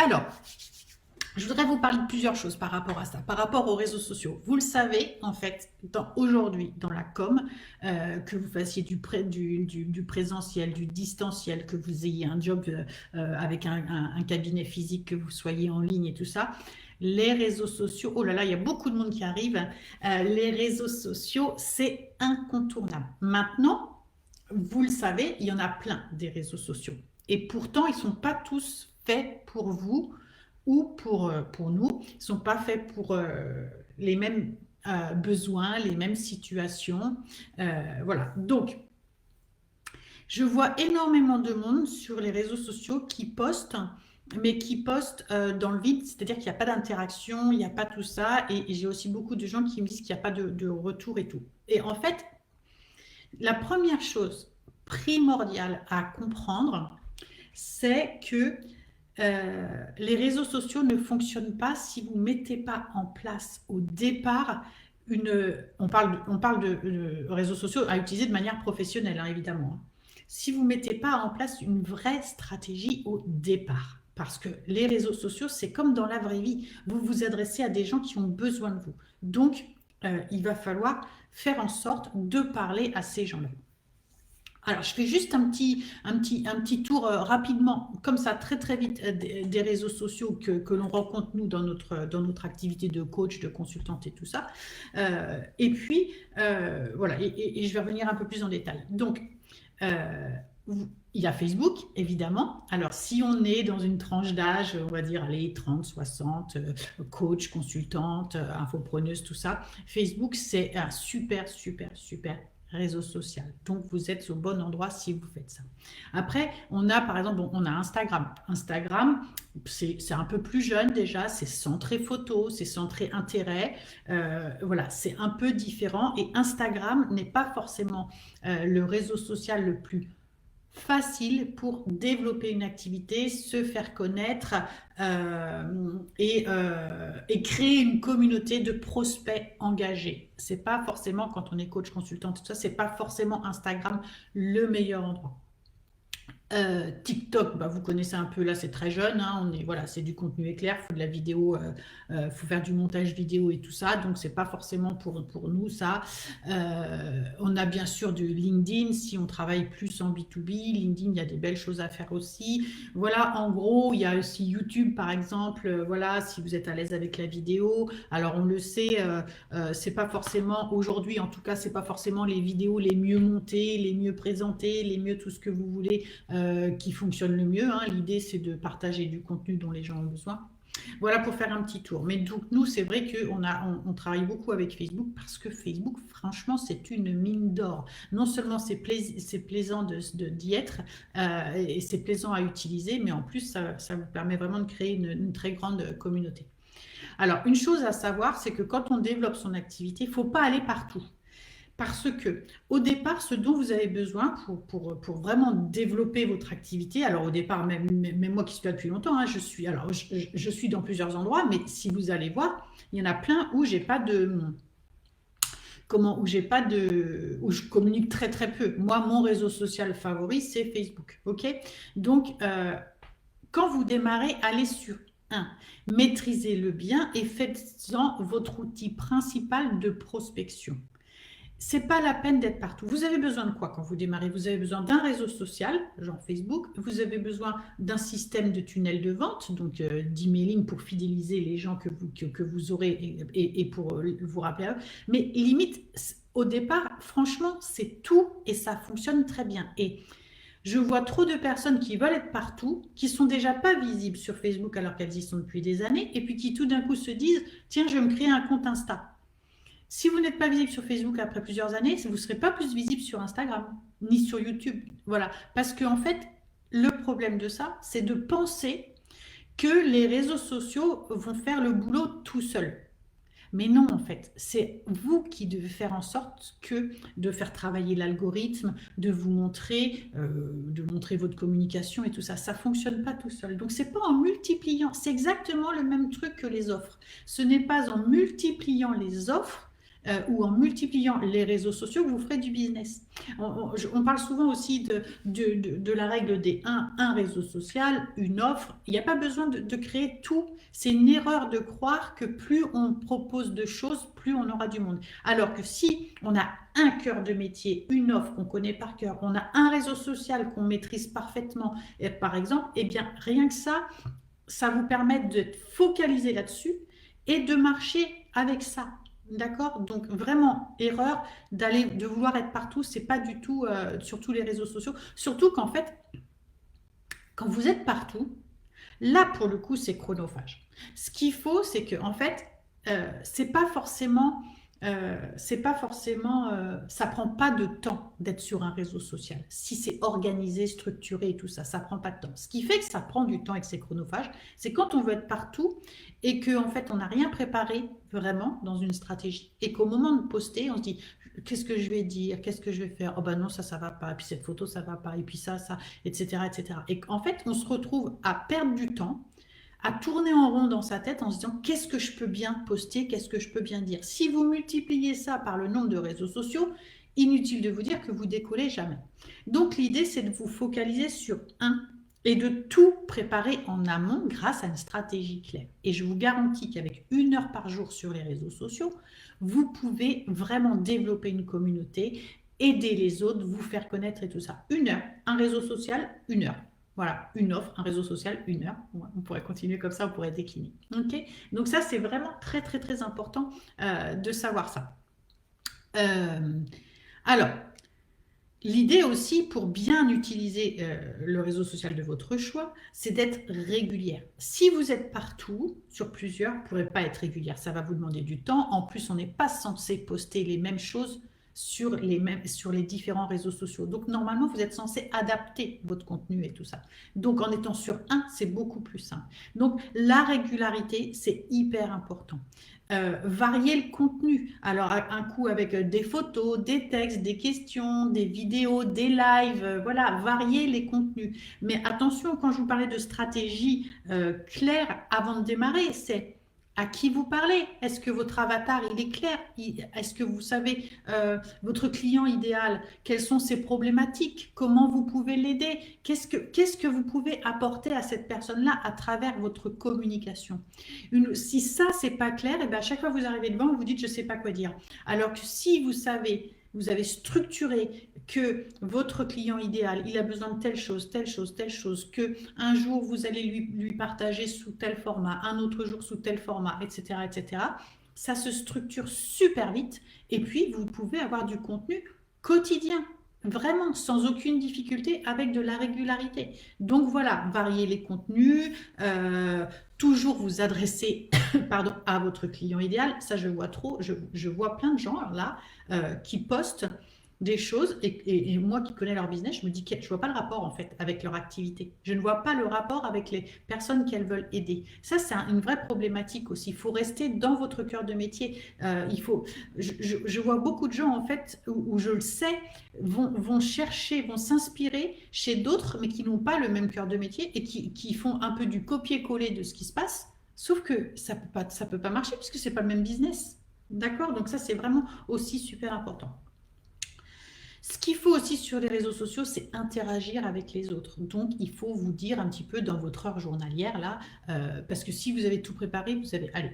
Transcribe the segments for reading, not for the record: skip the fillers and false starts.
Alors, je voudrais vous parler de plusieurs choses par rapport à ça, par rapport aux réseaux sociaux. Vous le savez, en fait, aujourd'hui, dans la com, que vous fassiez du présentiel, du distanciel, que vous ayez un job avec un cabinet physique, que vous soyez en ligne et tout ça, les réseaux sociaux, oh là là, il y a beaucoup de monde qui arrive, les réseaux sociaux, c'est incontournable. Maintenant, vous le savez, il y en a plein des réseaux sociaux. Et pourtant, ils ne sont pas tous faits pour vous ou pour nous. Ils ne sont pas faits pour les mêmes besoins, les mêmes situations. Voilà. Donc, je vois énormément de monde sur les réseaux sociaux qui postent, mais qui postent dans le vide, c'est-à-dire qu'il n'y a pas d'interaction, il n'y a pas tout ça. Et j'ai aussi beaucoup de gens qui me disent qu'il n'y a pas de retour et tout. Et en fait, la première chose primordiale à comprendre, c'est que les réseaux sociaux ne fonctionnent pas si vous ne mettez pas en place au départ on parle de réseaux sociaux à utiliser de manière professionnelle, hein, évidemment. Si vous ne mettez pas en place une vraie stratégie au départ, parce que les réseaux sociaux, c'est comme dans la vraie vie, vous vous adressez à des gens qui ont besoin de vous. Donc, il va falloir faire en sorte de parler à ces gens-là. Alors, je fais juste un petit tour rapidement, comme ça, très très vite, des réseaux sociaux que l'on rencontre, nous, dans notre activité de coach, de consultante et tout ça. Et puis, voilà, et je vais revenir un peu plus en détail. Donc, euh, il y a Facebook, évidemment. Alors, si on est dans une tranche d'âge, on va dire, allez, 30, 60, coach, consultante, infopreneuse, tout ça, Facebook, c'est un super, super, super réseau social. Donc, vous êtes au bon endroit si vous faites ça. Après, on a, par exemple, on a Instagram. Instagram, c'est un peu plus jeune déjà, c'est centré photo, c'est centré intérêt. Voilà, c'est un peu différent. Et Instagram n'est pas forcément le réseau social le plus facile pour développer une activité, se faire connaître et créer une communauté de prospects engagés. C'est pas forcément, quand on est coach, consultant, tout ça, c'est pas forcément Instagram le meilleur endroit. TikTok, bah, vous connaissez un peu, là c'est très jeune, hein, voilà, c'est du contenu éclair, il faut de la vidéo, faut faire du montage vidéo et tout ça, donc c'est pas forcément pour nous ça. On a bien sûr du LinkedIn, si on travaille plus en B2B, LinkedIn, il y a des belles choses à faire aussi. Voilà, en gros, il y a aussi YouTube par exemple, voilà, si vous êtes à l'aise avec la vidéo. Alors on le sait, c'est pas forcément, aujourd'hui en tout cas, c'est pas forcément les vidéos les mieux montées, les mieux présentées, les mieux tout ce que vous voulez qui fonctionne le mieux, hein. L'idée, c'est de partager du contenu dont les gens ont besoin. Voilà pour faire un petit tour. Mais donc, nous, c'est vrai qu'on travaille beaucoup avec Facebook parce que Facebook, franchement, c'est une mine d'or. Non seulement c'est plaisant d'y être et c'est plaisant à utiliser, mais en plus, ça vous permet vraiment de créer une très grande communauté. Alors, une chose à savoir, c'est que quand on développe son activité, il ne faut pas aller partout. Parce que, au départ, ce dont vous avez besoin pour vraiment développer votre activité, alors au départ, même moi qui suis là depuis longtemps, hein, je suis dans plusieurs endroits, mais si vous allez voir, il y en a plein où j'ai pas de, où je communique très très peu. Moi, mon réseau social favori, c'est Facebook, ok? Donc, quand vous démarrez, allez sur un, maîtrisez-le bien et faites-en votre outil principal de prospection. C'est pas la peine d'être partout. Vous avez besoin de quoi quand vous démarrez? Vous avez besoin d'un réseau social, genre Facebook. Vous avez besoin d'un système de tunnel de vente, donc d'emailing pour fidéliser les gens que vous aurez et pour vous rappeler à eux. Mais limite, au départ, franchement, c'est tout et ça fonctionne très bien. Et je vois trop de personnes qui veulent être partout, qui sont déjà pas visibles sur Facebook alors qu'elles y sont depuis des années, et puis qui tout d'un coup se disent, tiens, je vais me créer un compte Insta. Si vous n'êtes pas visible sur Facebook après plusieurs années, vous ne serez pas plus visible sur Instagram, ni sur YouTube. Voilà. Parce qu'en fait, le problème de ça, c'est de penser que les réseaux sociaux vont faire le boulot tout seuls. Mais non, en fait, c'est vous qui devez faire en sorte de faire travailler l'algorithme, de montrer votre communication et tout ça. Ça ne fonctionne pas tout seul. Donc, c'est pas en multipliant. C'est exactement le même truc que les offres. Ce n'est pas en multipliant les offres ou en multipliant les réseaux sociaux que vous ferez du business. On parle souvent aussi de la règle des un réseau social, une offre. Il n'y a pas besoin de créer tout. C'est une erreur de croire que plus on propose de choses, plus on aura du monde. Alors que si on a un cœur de métier, une offre qu'on connaît par cœur, on a un réseau social qu'on maîtrise parfaitement, par exemple, eh bien rien que ça vous permet d'être focalisé là-dessus et de marcher avec ça. D'accord? Donc vraiment, erreur de vouloir être partout, c'est pas du tout sur tous les réseaux sociaux. Surtout qu'en fait, quand vous êtes partout, là pour le coup, c'est chronophage. Ce qu'il faut, c'est que en fait, c'est pas forcément ça prend pas de temps d'être sur un réseau social. Si c'est organisé, structuré et tout ça, ça prend pas de temps. Ce qui fait que ça prend du temps et que c'est chronophage, c'est quand on veut être partout et qu'en fait on n'a rien préparé vraiment dans une stratégie et qu'au moment de poster, on se dit qu'est-ce que je vais dire, qu'est-ce que je vais faire, oh ben non ça va pas, et puis cette photo ça va pas, et puis ça, etc. etc. Et qu'en fait on se retrouve à perdre du temps à tourner en rond dans sa tête en se disant qu'est-ce que je peux bien poster, qu'est-ce que je peux bien dire. Si vous multipliez ça par le nombre de réseaux sociaux, inutile de vous dire que vous décollez jamais. Donc l'idée, c'est de vous focaliser sur un et de tout préparer en amont grâce à une stratégie claire. Et je vous garantis qu'avec 1 heure par jour sur les réseaux sociaux, vous pouvez vraiment développer une communauté, aider les autres, vous faire connaître et tout ça. 1 heure, un réseau social, 1 heure. Voilà, une offre, un réseau social, 1 heure. On pourrait continuer comme ça, on pourrait décliner. Ok. Donc ça, c'est vraiment très, très, très important de savoir ça. Alors, l'idée aussi, pour bien utiliser le réseau social de votre choix, c'est d'être régulière. Si vous êtes partout, sur plusieurs, vous ne pourrez pas être régulière. Ça va vous demander du temps. En plus, on n'est pas censé poster les mêmes choses sur les différents réseaux sociaux. Donc, normalement, vous êtes censé adapter votre contenu et tout ça. Donc, en étant sur un, c'est beaucoup plus simple. Donc, la régularité, c'est hyper important. Varier le contenu. Alors, un coup avec des photos, des textes, des questions, des vidéos, des lives, voilà, varier les contenus. Mais attention, quand je vous parlais de stratégie claire avant de démarrer, c'est à qui vous parlez. Est-ce que votre avatar, il est clair? Est-ce que vous savez votre client idéal? Quelles sont ses problématiques? Comment vous pouvez l'aider? Qu'est-ce que vous pouvez apporter à cette personne-là à travers votre communication? Si ça, c'est pas clair, et bien à chaque fois que vous arrivez devant, vous vous dites, je ne sais pas quoi dire. Alors que si vous savez, vous avez structuré que votre client idéal, il a besoin de telle chose, telle chose, telle chose, que un jour vous allez lui partager sous tel format, un autre jour sous tel format, etc., etc. Ça se structure super vite et puis vous pouvez avoir du contenu quotidien, vraiment sans aucune difficulté avec de la régularité. Donc voilà, varier les contenus, toujours vous adresser pardon, à votre client idéal. Ça, je vois trop, je vois plein de gens là qui postent des choses et moi qui connais leur business, je me dis que je ne vois pas le rapport en fait avec leur activité. Je ne vois pas le rapport avec les personnes qu'elles veulent aider. Ça, c'est une vraie problématique aussi. Il faut rester dans votre cœur de métier. Je vois beaucoup de gens en fait où je le sais vont chercher, vont s'inspirer chez d'autres mais qui n'ont pas le même cœur de métier et qui font un peu du copier-coller de ce qui se passe. Sauf que ça peut pas marcher puisque c'est pas le même business. D'accord? Donc ça, c'est vraiment aussi super important. Ce qu'il faut aussi sur les réseaux sociaux, c'est interagir avec les autres. Donc, il faut vous dire un petit peu dans votre heure journalière, là, parce que si vous avez tout préparé, vous avez, allez,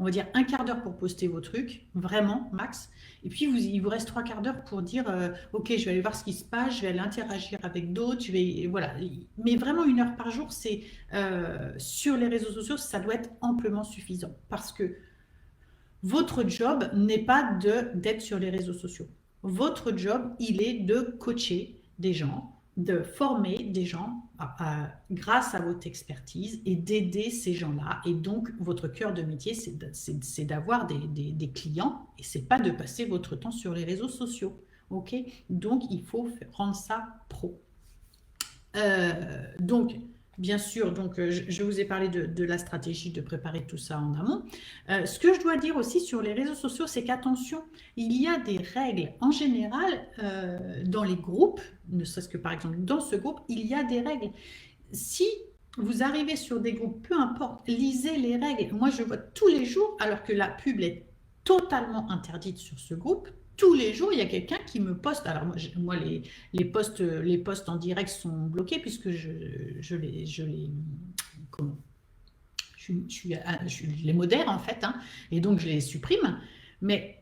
on va dire 1/4 d'heure pour poster vos trucs, vraiment, max. Et puis, il vous reste 3/4 d'heure pour dire, ok, je vais aller voir ce qui se passe, je vais aller interagir avec d'autres, voilà. Mais vraiment 1 heure par jour, c'est sur les réseaux sociaux, ça doit être amplement suffisant. Parce que votre job n'est pas d'être sur les réseaux sociaux. Votre job, il est de coacher des gens, de former des gens grâce à votre expertise et d'aider ces gens-là. Et donc, votre cœur de métier, c'est d'avoir des clients et c'est pas de passer votre temps sur les réseaux sociaux. Ok? Donc, il faut rendre ça pro. Donc, bien sûr, je vous ai parlé de la stratégie de préparer tout ça en amont. Ce que je dois dire aussi sur les réseaux sociaux, c'est qu'attention, il y a des règles en général dans les groupes, ne serait-ce que par exemple dans ce groupe, il y a des règles. Si vous arrivez sur des groupes, peu importe, lisez les règles. Moi, je vois tous les jours, alors que la pub est totalement interdite sur ce groupe. Tous les jours, il y a quelqu'un qui me poste. Alors moi les posts en direct sont bloqués puisque je les comment je les modère en fait, hein, et donc je les supprime. Mais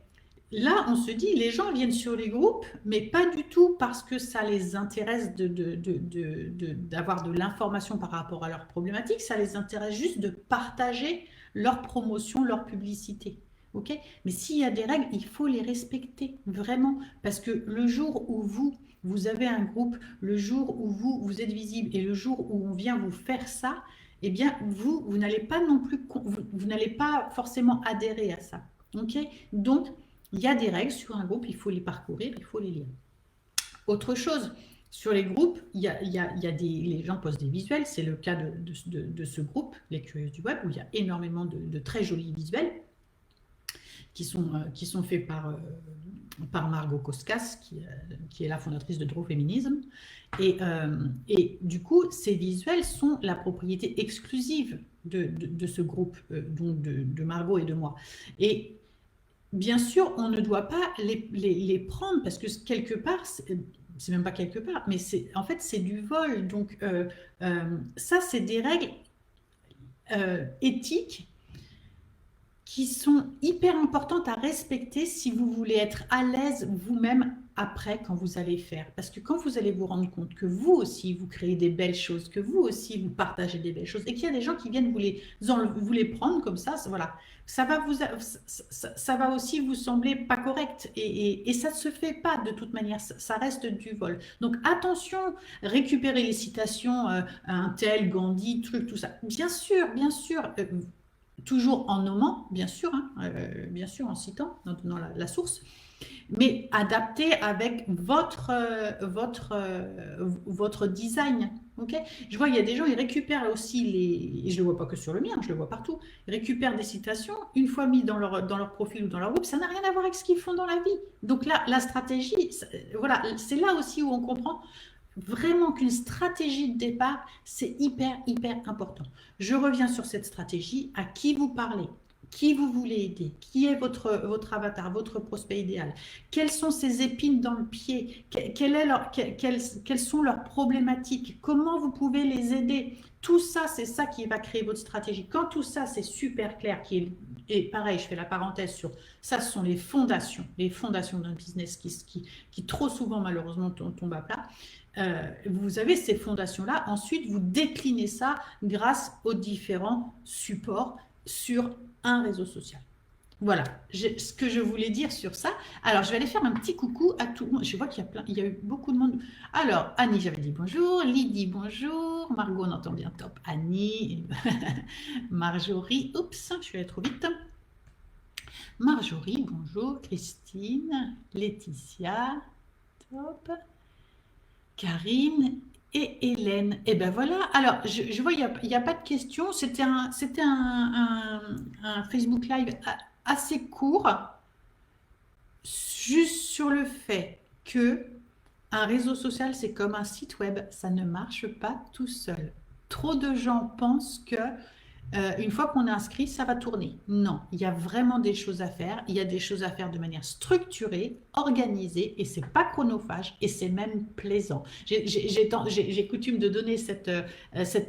là, on se dit, les gens viennent sur les groupes, mais pas du tout parce que ça les intéresse d'avoir de l'information par rapport à leurs problématiques, ça les intéresse juste de partager leur promotion, leur publicité. Ok? Mais s'il y a des règles, il faut les respecter, vraiment. Parce que le jour où vous avez un groupe, le jour où vous êtes visible et le jour où on vient vous faire ça, eh bien, vous n'allez pas non plus, vous n'allez pas forcément adhérer à ça. Ok? Donc, il y a des règles sur un groupe, il faut les parcourir, il faut les lire. Autre chose, sur les groupes, les gens postent des visuels, c'est le cas de ce groupe, les Curieuses du Web, où il y a énormément de très jolis visuels qui sont faits par Margot Koskas, qui est la fondatrice de Draw Féminisme. Et du coup, ces visuels sont la propriété exclusive de ce groupe, donc de Margot et de moi. Et bien sûr, on ne doit pas les prendre parce que quelque part, c'est même pas quelque part, mais en fait, c'est du vol. Donc, ça, c'est des règles éthiques qui sont hyper importantes à respecter si vous voulez être à l'aise vous-même après quand vous allez faire. Parce que quand vous allez vous rendre compte que vous aussi, vous créez des belles choses, que vous aussi, vous partagez des belles choses, et qu'il y a des gens qui viennent vous les prendre comme ça, voilà, ça va aussi vous sembler pas correct. Et ça ne se fait pas de toute manière, ça reste du vol. Donc attention, récupérer les citations, un tel, Gandhi, truc, tout ça. Bien sûr, toujours en nommant, bien sûr, hein, bien sûr, en citant, en donnant la source, mais adapté avec votre design. Okay, je vois, il y a des gens, ils récupèrent aussi et je ne le vois pas que sur le mien, je le vois partout, ils récupèrent des citations, une fois mis dans leur profil ou dans leur groupe, ça n'a rien à voir avec ce qu'ils font dans la vie. Donc là, la stratégie, voilà, c'est là aussi où on comprend vraiment qu'une stratégie de départ, c'est hyper important. Je reviens sur cette stratégie, à qui vous parlez, qui vous voulez aider, qui est votre avatar, votre prospect idéal, quelles sont ces épines dans le pied, quelles sont leurs problématiques, comment vous pouvez les aider. Tout ça, c'est ça qui va créer votre stratégie. Quand tout ça, c'est super clair, et pareil, je fais la parenthèse sur ça, ce sont les fondations d'un business qui trop souvent malheureusement tombent à plat. Vous avez ces fondations-là. Ensuite, vous déclinez ça grâce aux différents supports sur un réseau social. Voilà ce que je voulais dire sur ça. Alors, je vais aller faire un petit coucou à tout le monde. Je vois qu'il y a eu beaucoup de monde. Alors, Annie, j'avais dit bonjour. Lydie, bonjour. Margot, on entend bien top. Annie. Marjorie. Oups, je suis allée trop vite. Marjorie, bonjour. Christine. Laetitia. Top. Karine et Hélène. Et ben voilà. Alors, je vois, il n'y a pas de questions. C'était un Facebook Live assez court, juste sur le fait que un réseau social, c'est comme un site web. Ça ne marche pas tout seul. Trop de gens pensent que une fois qu'on est inscrit, ça va tourner. Non, il y a vraiment des choses à faire. Il y a des choses à faire de manière structurée, organisée, et c'est pas chronophage, et c'est même plaisant. J'ai coutume de donner cet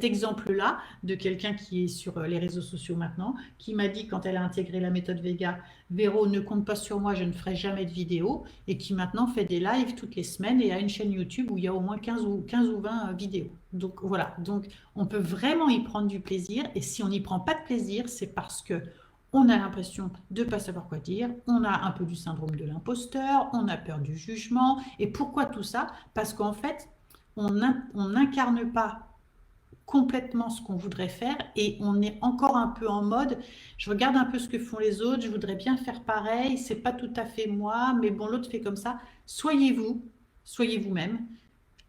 exemple-là de quelqu'un qui est sur les réseaux sociaux maintenant, qui m'a dit quand elle a intégré la méthode Vega, Véro, ne compte pas sur moi, je ne ferai jamais de vidéo, et qui maintenant fait des lives toutes les semaines et a une chaîne YouTube où il y a au moins 15 ou 20 vidéos. Donc voilà, donc on peut vraiment y prendre du plaisir, et si on n'y prend pas de plaisir, c'est parce que on a l'impression de ne pas savoir quoi dire, on a un peu du syndrome de l'imposteur, on a peur du jugement. Et pourquoi tout ça? Parce qu'en fait, on n'incarne pas complètement ce qu'on voudrait faire, et on est encore un peu en mode je regarde un peu ce que font les autres, je voudrais bien faire pareil, c'est pas tout à fait moi, mais bon, l'autre fait comme ça. Soyez vous-même,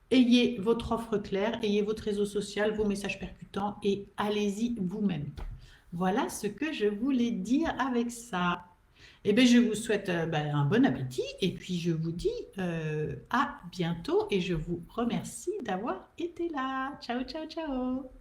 ayez votre offre claire, ayez votre réseau social, vos messages percutants, et allez-y vous-même. Voilà ce que je voulais dire avec ça. Eh bien, je vous souhaite un bon appétit, et puis je vous dis à bientôt, et je vous remercie d'avoir été là. Ciao, ciao, ciao.